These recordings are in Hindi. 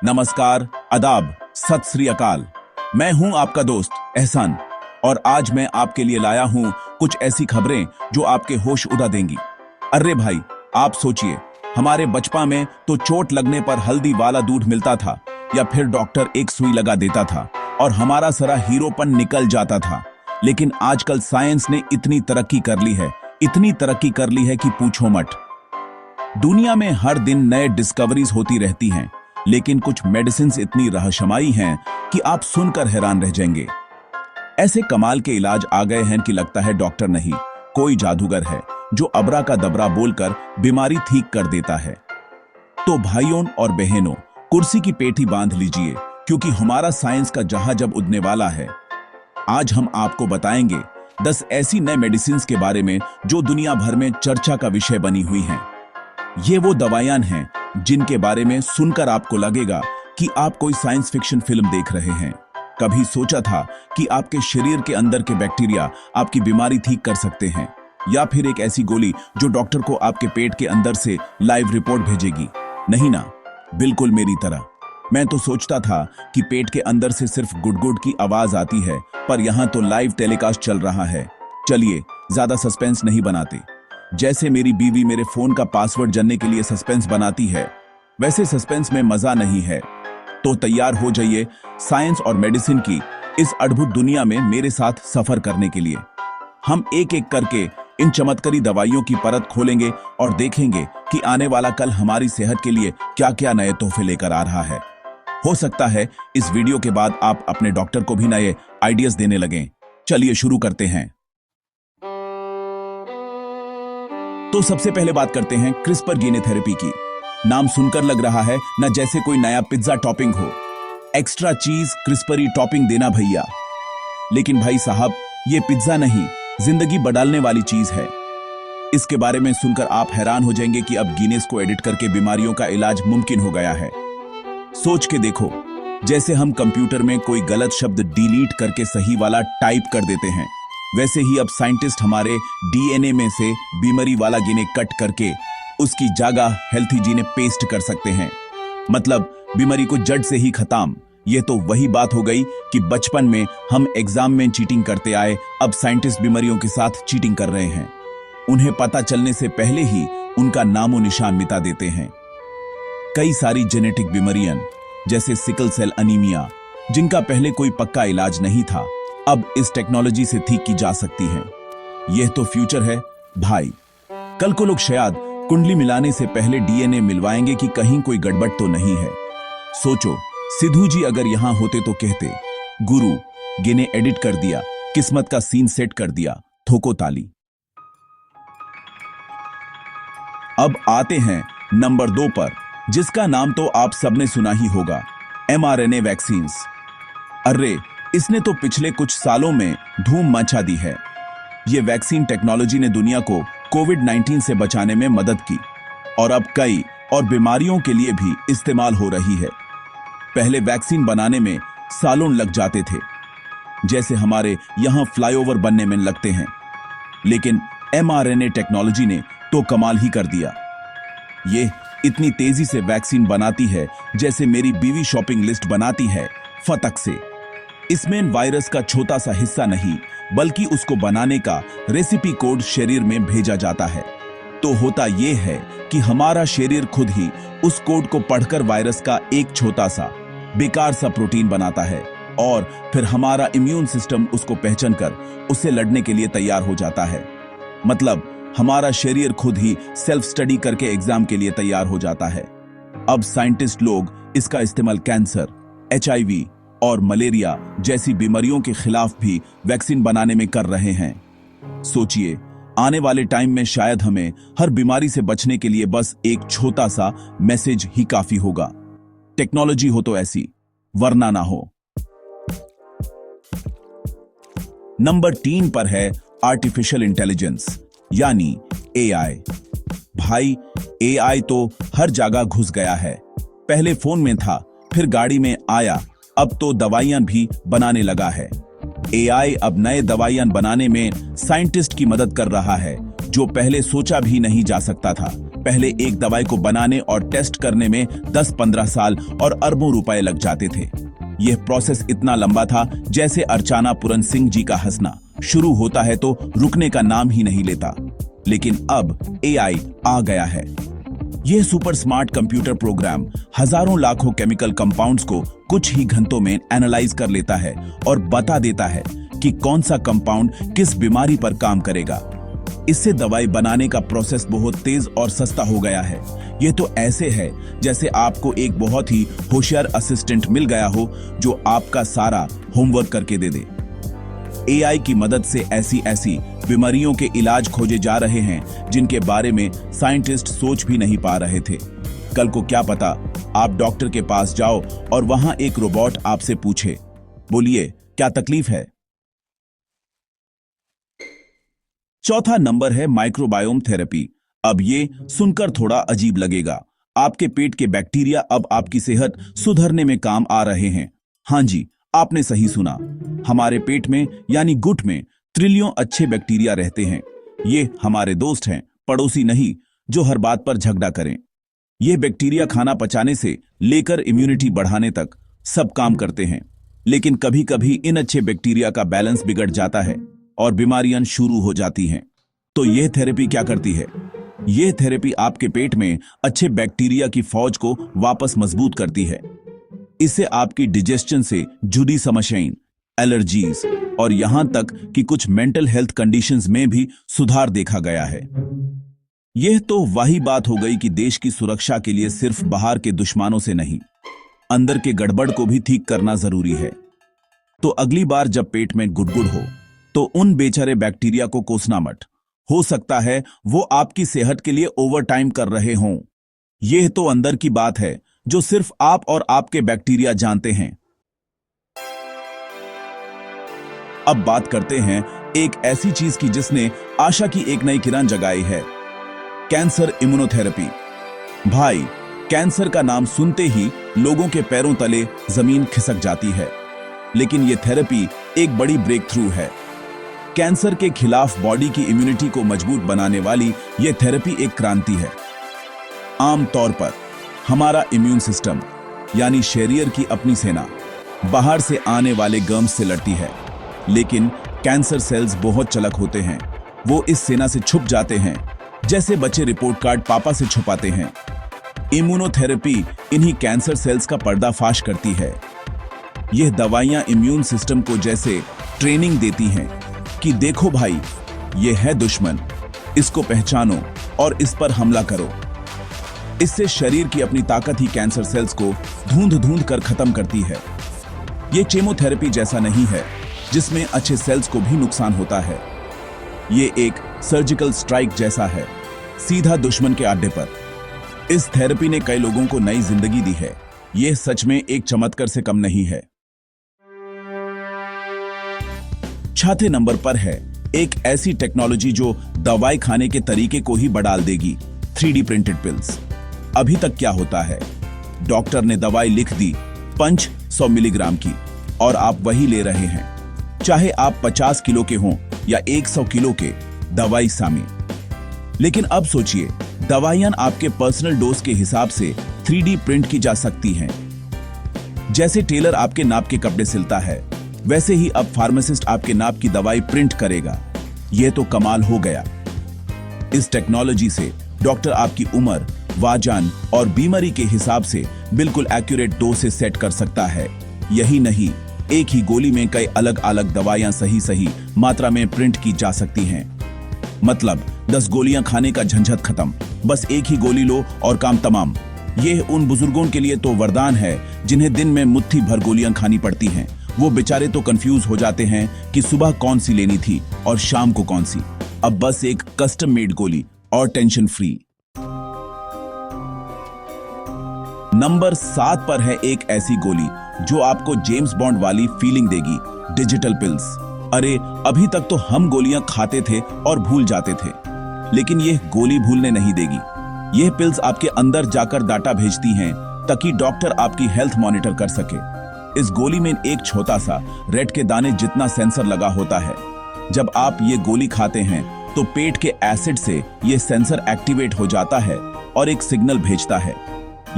नमस्कार, आदाब, सत श्री अकाल। मैं हूं आपका दोस्त एहसान और आज मैं आपके लिए लाया हूं कुछ ऐसी खबरें जो आपके होश उड़ा देंगी। अरे भाई, आप सोचिए, हमारे बचपन में तो चोट लगने पर हल्दी वाला दूध मिलता था या फिर डॉक्टर एक सुई लगा देता था और हमारा सारा हीरोपन निकल जाता था। लेकिन आजकल साइंस ने इतनी तरक्की कर ली है, इतनी तरक्की कर ली है कि पूछो मत। दुनिया में हर दिन नए डिस्कवरीज होती रहती हैं, लेकिन कुछ मेडिसिन्स इतनी रहस्यमयी हैं कि आप सुनकर हैरान रह जाएंगे। ऐसे कमाल के इलाज आ गए हैं कि लगता है डॉक्टर नहीं, कोई जादूगर है जो अबरा का दबरा बोलकर बीमारी ठीक कर देता है। तो भाइयों और बहनों, कुर्सी की पेठी बांध लीजिए क्योंकि हमारा साइंस का जहाज अब उड़ने वाला है। आज हम आपको बताएंगे 10 ऐसी नए मेडिसिन्स के बारे में जो दुनिया भर में चर्चा का विषय बनी हुई हैं। ये वो दवाइयां हैं जिनके बारे में सुनकर आपको लगेगा कि आप कोई साइंस फिक्शन फिल्म देख रहे हैं। कभी सोचा था कि आपके शरीर के अंदर के बैक्टीरिया आपकी बीमारी ठीक कर सकते हैं, या फिर एक ऐसी गोली जो डॉक्टर को आपके पेट के अंदर से लाइव रिपोर्ट भेजेगी? नहीं ना, बिल्कुल मेरी तरह। मैं तो सोचता था कि पेट के अंदर से सिर्फ गुडगुड की आवाज आती है, पर यहां तो लाइव टेलीकास्ट चल रहा है। चलिए, ज्यादा सस्पेंस नहीं बनाते। जैसे मेरी बीवी मेरे फोन का पासवर्ड जानने के लिए सस्पेंस बनाती है, वैसे सस्पेंस में मजा नहीं है। तो तैयार हो जाइए साइंस और मेडिसिन की इस अद्भुत दुनिया में मेरे साथ सफर करने के लिए। हम एक एक करके इन चमत्कारी दवाइयों की परत खोलेंगे और देखेंगे कि आने वाला कल हमारी सेहत के लिए क्या क्या नए तोहफे लेकर आ रहा है। हो सकता है इस वीडियो के बाद आप अपने डॉक्टर को भी नए आइडियाज देने लगें। चलिए शुरू करते हैं। तो सबसे पहले बात करते हैं क्रिस्पर जीन थेरेपी की। नाम सुनकर लग रहा है ना जैसे कोई नया पिज्जा टॉपिंग हो। एक्स्ट्रा चीज क्रिस्परी टॉपिंग देना भैया। लेकिन भाई साहब, ये पिज्जा नहीं, जिंदगी बदलने वाली चीज है। इसके बारे में सुनकर आप हैरान हो जाएंगे कि अब गिनेस को एडिट करके बीमारियों का इलाज मुमकिन हो गया है। सोच के देखो, जैसे हम कंप्यूटर में कोई गलत शब्द डिलीट करके सही वाला टाइप कर देते हैं, वैसे ही अब साइंटिस्ट हमारे डीएनए में से बीमारी वाला जीने कट करके उसकी जगह हेल्थी जीने पेस्ट कर सकते हैं। मतलब बीमारी को जड़ से ही खत्म। यह तो वही बात हो गई कि बचपन में हम एग्जाम में चीटिंग करते आए, अब साइंटिस्ट बीमारियों के साथ चीटिंग कर रहे हैं। उन्हें पता चलने से पहले ही उनका नामो निशान मिटा देते हैं। कई सारी जेनेटिक बीमारियां जैसे सिकल सेल अनीमिया, जिनका पहले कोई पक्का इलाज नहीं था, अब इस टेक्नोलॉजी से ठीक की जा सकती हैं। यह तो फ्यूचर है भाई। कल को लोग शायद कुंडली मिलाने से पहले डीएनए मिलवाएंगे कि कहीं कोई गड़बड़ तो नहीं है। सोचो, सिद्धू जी अगर यहां होते तो कहते, गुरु गिने एडिट कर दिया, किस्मत का सीन सेट कर दिया, ठोको ताली। अब आते हैं नंबर 2 पर, जिसका नाम तो आप सबने सुना ही होगा, mRNA वैक्सीन्स। अरे, इसने तो पिछले कुछ सालों में धूम मचा दी है। यह वैक्सीन टेक्नोलॉजी ने दुनिया को कोविड-19 से बचाने में मदद की और अब कई और बीमारियों के लिए भी इस्तेमाल हो रही है। पहले वैक्सीन बनाने में सालों लग जाते थे, जैसे हमारे यहां फ्लाईओवर बनने में लगते हैं। लेकिन mRNA टेक्नोलॉजी ने तो कमाल ही कर दिया। ये इतनी तेजी से वैक्सीन बनाती है जैसे मेरी बीवी शॉपिंग लिस्ट बनाती है, फटक से। इसमें वायरस का छोटा सा हिस्सा नहीं, बल्कि उसको बनाने का रेसिपी कोड शरीर में भेजा जाता है। तो होता यह है कि हमारा शरीर खुद ही उस कोड को पढ़कर वायरस का एक छोटा सा बेकार सा प्रोटीन बनाता है और फिर हमारा इम्यून सिस्टम उसको पहचान कर उससे लड़ने के लिए तैयार हो जाता है। मतलब हमारा शरीर खुद ही सेल्फ स्टडी करके एग्जाम के लिए तैयार हो जाता है। अब साइंटिस्ट लोग इसका इस्तेमाल कैंसर, HIV और मलेरिया जैसी बीमारियों के खिलाफ भी वैक्सीन बनाने में कर रहे हैं। सोचिए, आने वाले टाइम में शायद हमें हर बीमारी से बचने के लिए बस एक छोटा सा मैसेज ही काफी होगा। टेक्नोलॉजी हो तो ऐसी, वरना ना हो। नंबर 3 पर है आर्टिफिशियल इंटेलिजेंस यानी AI। भाई, AI तो हर जगह घुस गया है। पहले फोन में था, फिर गाड़ी में आया, अब तो दवाइयां भी बनाने लगा है। AI अब नए दवाइयां बनाने में साइंटिस्ट की मदद कर रहा है, जो पहले सोचा भी नहीं जा सकता था। पहले एक दवाई को बनाने और टेस्ट करने में 10-15 साल और अरबों रुपए लग जाते थे। यह प्रोसेस इतना लंबा था जैसे अर्चना पूरन सिंह जी का हंसना शुरू होता है तो रुकने का नाम ही नहीं लेता। लेकिन अब एआई आ गया है। यह सुपर स्मार्ट कंप्यूटर प्रोग्राम हजारों लाखों केमिकल कंपाउंड्स को कुछ ही घंटों में एनालाइज कर लेता है और बता देता है कि कौन सा कंपाउंड किस बीमारी पर काम करेगा। इससे दवाई बनाने का प्रोसेस बहुत तेज और सस्ता हो गया है। यह तो ऐसे है जैसे आपको एक बहुत ही होशियार असिस्टेंट मिल गया हो जो आपका सारा होमवर्क करके दे दे। एआई की मदद से ऐसी ऐसी बीमारियों के इलाज खोजे जा रहे हैं जिनके बारे में साइंटिस्ट सोच भी नहीं पा रहे थे। कल को क्या पता आप डॉक्टर के पास जाओ और वहां एक रोबोट आपसे पूछे, बोलिए क्या तकलीफ है। चौथा नंबर है माइक्रोबायोम थेरेपी। अब ये सुनकर थोड़ा अजीब लगेगा। आपके पेट के बैक्टीरिया अब आपकी सेहत सुधरने में काम आ रहे हैं। हाँ जी, आपने सही सुना। हमारे पेट में यानी गुट में ट्रिलियों अच्छे बैक्टीरिया रहते हैं। ये हमारे दोस्त हैं, पड़ोसी नहीं जो हर बात पर झगड़ा करें। ये बैक्टीरिया खाना पचाने से लेकर इम्यूनिटी बढ़ाने तक सब काम करते हैं। लेकिन कभी कभी इन अच्छे बैक्टीरिया का बैलेंस बिगड़ जाता है और बीमारियां शुरू हो जाती हैं। तो यह थेरेपी क्या करती है? यह थेरेपी आपके पेट में अच्छे बैक्टीरिया की फौज को वापस मजबूत करती है। इससे आपकी डिजेस्शन से जुड़ी समस्याएं, एलर्जीज और यहां तक कि कुछ मेंटल हेल्थ कंडीशंस में भी सुधार देखा गया है। यह तो वही बात हो गई कि देश की सुरक्षा के लिए सिर्फ बाहर के दुश्मनों से नहीं, अंदर के गड़बड़ को भी ठीक करना जरूरी है। तो अगली बार जब पेट में गुड़गुड़ हो तो उन बेचारे बैक्टीरिया को कोसना मत। हो सकता है वो आपकी सेहत के लिए ओवरटाइम कर रहे हों। यह तो अंदर की बात है जो सिर्फ आप और आपके बैक्टीरिया जानते हैं। अब बात करते हैं एक ऐसी चीज की जिसने आशा की एक नई किरण जगाई है, कैंसर इम्यूनोथेरेपी। भाई, कैंसर का नाम सुनते ही लोगों के पैरों तले जमीन खिसक जाती है। लेकिन यह थेरेपी एक बड़ी ब्रेक थ्रू है। कैंसर के खिलाफ बॉडी की इम्यूनिटी को मजबूत बनाने वाली यह थेरेपी एक क्रांति है। आमतौर पर हमारा इम्यून सिस्टम यानी शरीर की अपनी सेना बाहर से आने वाले गर्म्स से लड़ती है। लेकिन कैंसर सेल्स बहुत चालाक होते हैं। वो इस सेना से छुप जाते हैं जैसे बच्चे रिपोर्ट कार्ड पापा से छुपाते हैं। इम्यूनोथेरेपी इन्हीं कैंसर सेल्स का पर्दाफाश करती है। यह दवाइयां इम्यून सिस्टम को जैसे ट्रेनिंग देती हैं कि देखो भाई, यह है दुश्मन, इसको पहचानो और इस पर हमला करो। इससे शरीर की अपनी ताकत ही कैंसर सेल्स को ढूंढ कर खत्म करती है। यह केमोथेरेपी जैसा नहीं है जिसमें अच्छे सेल्स को भी नुकसान होता है। यह एक सर्जिकल स्ट्राइक जैसा है, सीधा दुश्मन के अड्डे पर। इस थेरेपी ने कई लोगों को नई जिंदगी दी है। यह सच में एक चमत्कार से कम नहीं है। चौथे नंबर पर है एक ऐसी टेक्नोलॉजी जो दवाई खाने के तरीके को ही बदल देगी, 3D प्रिंटेड पिल्स। अभी तक क्या होता है, डॉक्टर ने दवाई लिख दी 500 मिलीग्राम की और आप वही ले रहे हैं, चाहे आप 50 किलो के हों या 100 किलो के, दवाई सामी। लेकिन अब सोचिए, दवाइयां आपके पर्सनल डोज के हिसाब से 3D प्रिंट की जा सकती हैं। जैसे टेलर आपके नाप के कपड़े सिलता है, वैसे ही अब फार्मासिस्ट आपके नाप की दवाई प्रिंट करेगा। यह तो कमाल हो गया। इस टेक्नोलॉजी से डॉक्टर आपकी उम्र, वजन और बीमारी के हिसाब से बिल्कुल एक्यूरेट डोज सेट कर सकता है। यही नहीं, एक ही गोली में कई अलग अलग दवाइयां सही मात्रा में प्रिंट की जा सकती हैं। मतलब 10 गोलियां खाने का झंझट खत्म, बस एक ही गोली लो और काम तमाम। यह उन बुजुर्गों के लिए तो वरदान है जिन्हें दिन में मुट्ठी भर गोलियां खानी पड़ती हैं। वो बेचारे तो कंफ्यूज हो जाते हैं कि सुबह कौन सी लेनी थी और शाम को कौन सी। अब बस एक कस्टम मेड गोली और टेंशन फ्री। नंबर 7 पर है एक ऐसी गोली जो आपको जेम्स बॉन्ड वाली फीलिंग देगी, डिजिटल पिल्स। अरे, अभी तक तो हम गोलियां खाते थे और भूल जाते थे, लेकिन यह गोली भूलने नहीं देगी। यह पिल्स आपके अंदर जाकर डाटा भेजती हैं ताकि डॉक्टर आपकी हेल्थ मॉनिटर कर सके। इस गोली में एक छोटा सा रेड के दाने जितना सेंसर लगा होता है। जब आप ये गोली खाते हैं तो पेट के एसिड से ये सेंसर एक्टिवेट हो जाता है और एक सिग्नल भेजता है।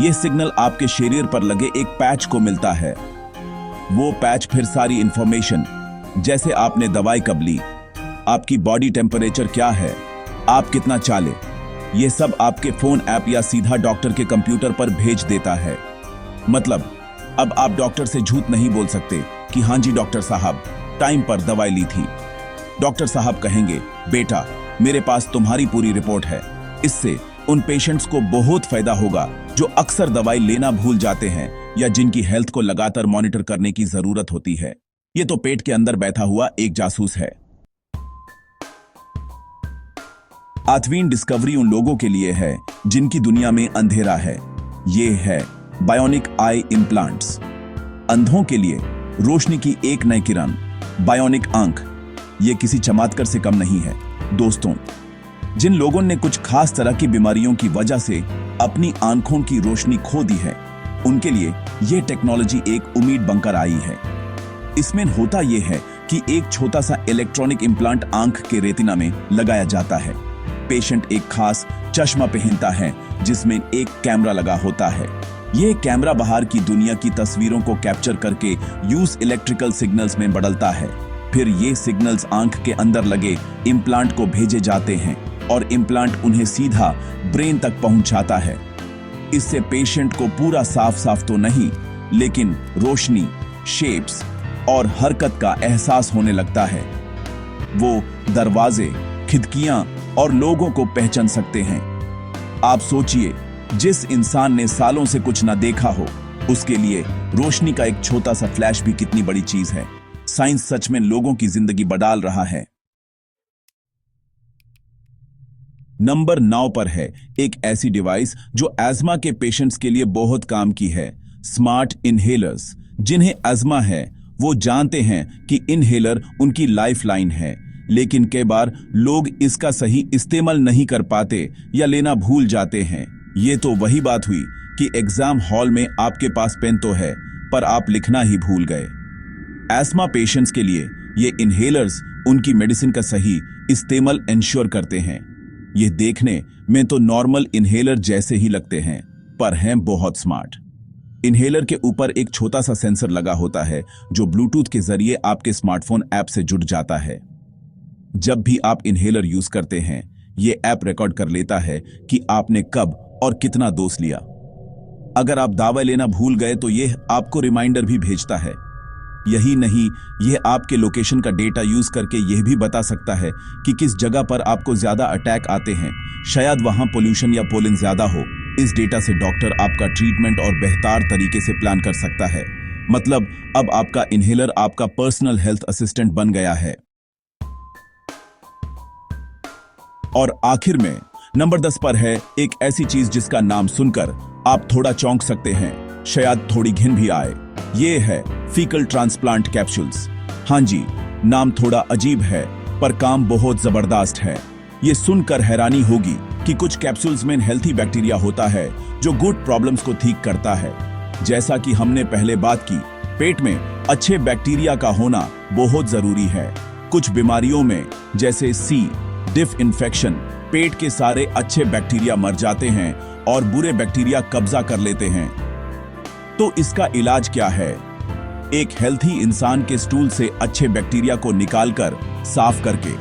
यह सिग्नल आपके शरीर पर लगे एक पैच को मिलता है। वो पैच फिर सारी इंफॉर्मेशन, जैसे आपने दवाई कब ली, आपकी बॉडी टेम्परेचर क्या है, आप कितना चाले, ये सब आपके फोन ऐप या सीधा डॉक्टर के कंप्यूटर पर भेज देता है। मतलब अब आप डॉक्टर से झूठ नहीं बोल सकते कि हाँ जी डॉक्टर साहब, टाइम पर दवाई ली थी। डॉक्टर साहब कहेंगे, बेटा मेरे पास तुम्हारी पूरी रिपोर्ट है। इससे उन पेशेंट्स को बहुत फायदा होगा जो अक्सर दवाई लेना भूल जाते हैं या जिनकी हेल्थ को लगातार मॉनिटर करने की जरूरत होती है। ये तो पेट के अंदर बैठा हुआ एक जासूस है। आठवीं डिस्कवरी उन लोगों के लिए है जिनकी दुनिया में अंधेरा है। ये है बायोनिक आई इम्प्लांट्स। अंधों के लिए रोशनी की एक नई किरण, बायोनिक आंख। ये किसी चमत्कार से कम नहीं है। दोस्तों, जिन लोगों ने कुछ खास तरह की बीमारियों की वजह से अपनी आंखों की रोशनी खो दी है, उनके लिए यह टेक्नोलॉजी एक उम्मीद बनकर आई है। इसमें होता यह है कि एक छोटा सा इलेक्ट्रॉनिक इम्प्लांट आंख के रेटिना में लगाया जाता है। पेशेंट एक खास चश्मा पहनता है जिसमें एक कैमरा लगा होता है। यह कैमरा बाहर की दुनिया की तस्वीरों को कैप्चर करके यूज इलेक्ट्रिकल सिग्नल्स में बदलता है। फिर ये सिग्नल्स आंख के अंदर लगे इम्प्लांट को भेजे जाते हैं और इम्प्लांट उन्हें सीधा ब्रेन तक पहुंचाता है। इससे पेशेंट को पूरा साफ साफ तो नहीं, लेकिन रोशनी, शेप्स और हरकत का एहसास होने लगता है। वो दरवाजे, खिड़कियां और लोगों को पहचान सकते हैं। आप सोचिए, जिस इंसान ने सालों से कुछ ना देखा हो, उसके लिए रोशनी का एक छोटा सा फ्लैश भी कितनी बड़ी चीज है। साइंस सच में लोगों की जिंदगी बदल रहा है। नंबर 9 पर है एक ऐसी डिवाइस जो अस्थमा के पेशेंट्स के लिए बहुत काम की है, स्मार्ट इनहेलर्स। जिन्हें अस्थमा है वो जानते हैं कि इनहेलर उनकी लाइफलाइन है, लेकिन कई बार लोग इसका सही इस्तेमाल नहीं कर पाते या लेना भूल जाते हैं। ये तो वही बात हुई कि एग्जाम हॉल में आपके पास पेन तो है, पर आप लिखना ही भूल गए। अस्थमा पेशेंट्स के लिए ये इनहेलर्स उनकी मेडिसिन का सही इस्तेमाल इंश्योर करते हैं। ये देखने में तो नॉर्मल इनहेलर जैसे ही लगते हैं, पर हैं बहुत स्मार्ट। इनहेलर के ऊपर एक छोटा सा सेंसर लगा होता है जो ब्लूटूथ के जरिए आपके स्मार्टफोन ऐप से जुड़ जाता है। जब भी आप इनहेलर यूज करते हैं, ये ऐप रिकॉर्ड कर लेता है कि आपने कब और कितना डोज लिया। अगर आप दवा लेना भूल गए तो यह आपको रिमाइंडर भी भेजता है। यही नहीं, यह आपके लोकेशन का डेटा यूज करके यह भी बता सकता है कि किस जगह पर आपको ज्यादा अटैक आते हैं, शायद वहां पोल्यूशन या पोलन ज्यादा हो। इस डेटा से डॉक्टर आपका ट्रीटमेंट और बेहतर तरीके से प्लान कर सकता है। मतलब अब आपका इनहेलर आपका पर्सनल हेल्थ असिस्टेंट बन गया है। और आखिर में नंबर 10 पर है एक ऐसी चीज जिसका नाम सुनकर आप थोड़ा चौंक सकते हैं, शायद थोड़ी घिन भी आए। ये है फीकल ट्रांसप्लांट कैप्सूल्स। हाँ जी, नाम थोड़ा अजीब है पर काम बहुत जबरदस्त है। ये सुनकर हैरानी होगी कि कुछ कैप्सूल्स में हेल्थी बैक्टीरिया होता है जो गुड प्रॉब्लम्स को ठीक करता है। जैसा कि हमने पहले बात की, पेट में अच्छे बैक्टीरिया का होना बहुत जरूरी है। कुछ बीमारियों में जैसे डिफ इन्फेक्शन, पेट के सारे अच्छे बैक्टीरिया मर जाते हैं और बुरे बैक्टीरिया कब्जा कर लेते हैं। तो इसका इलाज क्या है? एक हेल्थी इंसान के स्टूल से अच्छे बैक्टीरिया को निकालकर साफ करके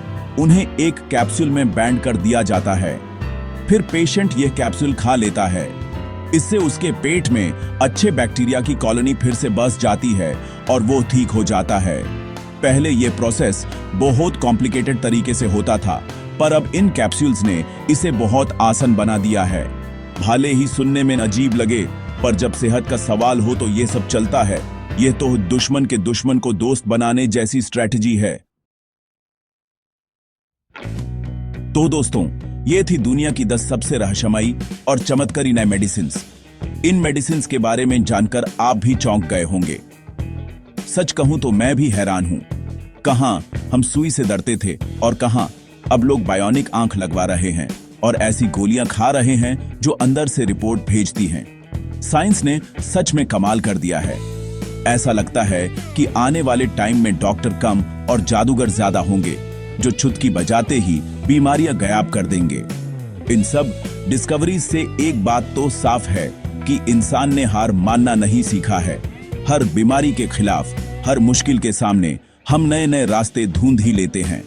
उन्हें एक कैप्सूल में बैंड कर दिया जाता है। फिर पेशेंट यह कैप्सूल खा लेता है। इससे उसके पेट में अच्छे बैक्टीरिया की कॉलोनी फिर से बस जाती है और वो ठीक हो जाता है। पहले यह प्रोसेस बहुत कॉम्प्लिकेटेड तरीके से होता था, पर अब इन कैप्सूल्स ने इसे बहुत आसान बना दिया है। भले ही सुनने में अजीब लगे, पर जब सेहत का सवाल हो तो ये सब चलता है। यह तो दुश्मन के दुश्मन को दोस्त बनाने जैसी स्ट्रेटजी है। तो दोस्तों, ये थी दुनिया की 10 सबसे रहस्यमयी और चमत्कारी नए मेडिसिन। इन मेडिसिन के बारे में जानकर आप भी चौंक गए होंगे। सच कहूं तो मैं भी हैरान हूं। कहां हम सुई से डरते थे और कहां अब लोग बायोनिक आंख लगवा रहे हैं और ऐसी गोलियां खा रहे हैं जो अंदर से रिपोर्ट भेजती हैं। साइंस ने सच में कमाल कर दिया है। ऐसा लगता है कि आने वाले टाइम में डॉक्टर कम और जादूगर ज्यादा होंगे, जो चुटकी बजाते ही बीमारियां गायब कर देंगे। इन सब डिस्कवरीज से एक बात तो साफ है कि इंसान ने हार मानना नहीं सीखा है। हर बीमारी के खिलाफ, हर मुश्किल के सामने हम नए नए रास्ते ढूंढ ही लेते हैं।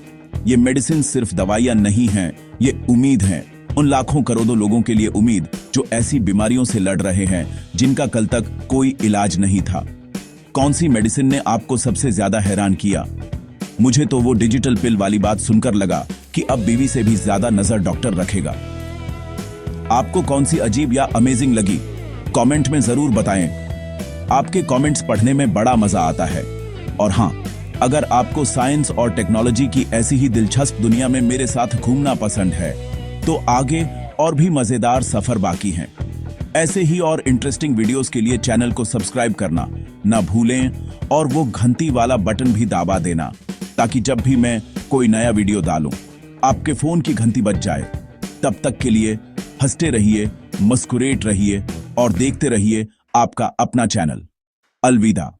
ये मेडिसिन सिर्फ दवाइयां नहीं हैं, ये उम्मीद है। उन लाखों करोड़ों लोगों के लिए उम्मीद जो ऐसी बीमारियों से लड़ रहे हैं जिनका कल तक कोई इलाज नहीं था। कौन सी मेडिसिन ने आपको सबसे ज्यादा हैरान किया? मुझे तो वो डिजिटल पिल वाली बात सुनकर लगा कि अब बीवी से भी ज्यादा नजर डॉक्टर रखेगा। आपको कौन सी अजीब या अमेजिंग लगी? कमेंट में जरूर बताएं। आपके कमेंट्स पढ़ने में बड़ा मजा आता है। और हाँ, अगर आपको साइंस और टेक्नोलॉजी की ऐसी ही दिलचस्प दुनिया में मेरे साथ घूमना पसंद है तो आगे और भी मजेदार सफर बाकी हैं। ऐसे ही और इंटरेस्टिंग वीडियोस के लिए चैनल को सब्सक्राइब करना ना भूलें और वो घंटी वाला बटन भी दबा देना ताकि जब भी मैं कोई नया वीडियो डालूं आपके फोन की घंटी बज जाए। तब तक के लिए हंसते रहिए, मुस्कुराते रहिए और देखते रहिए आपका अपना चैनल। अलविदा।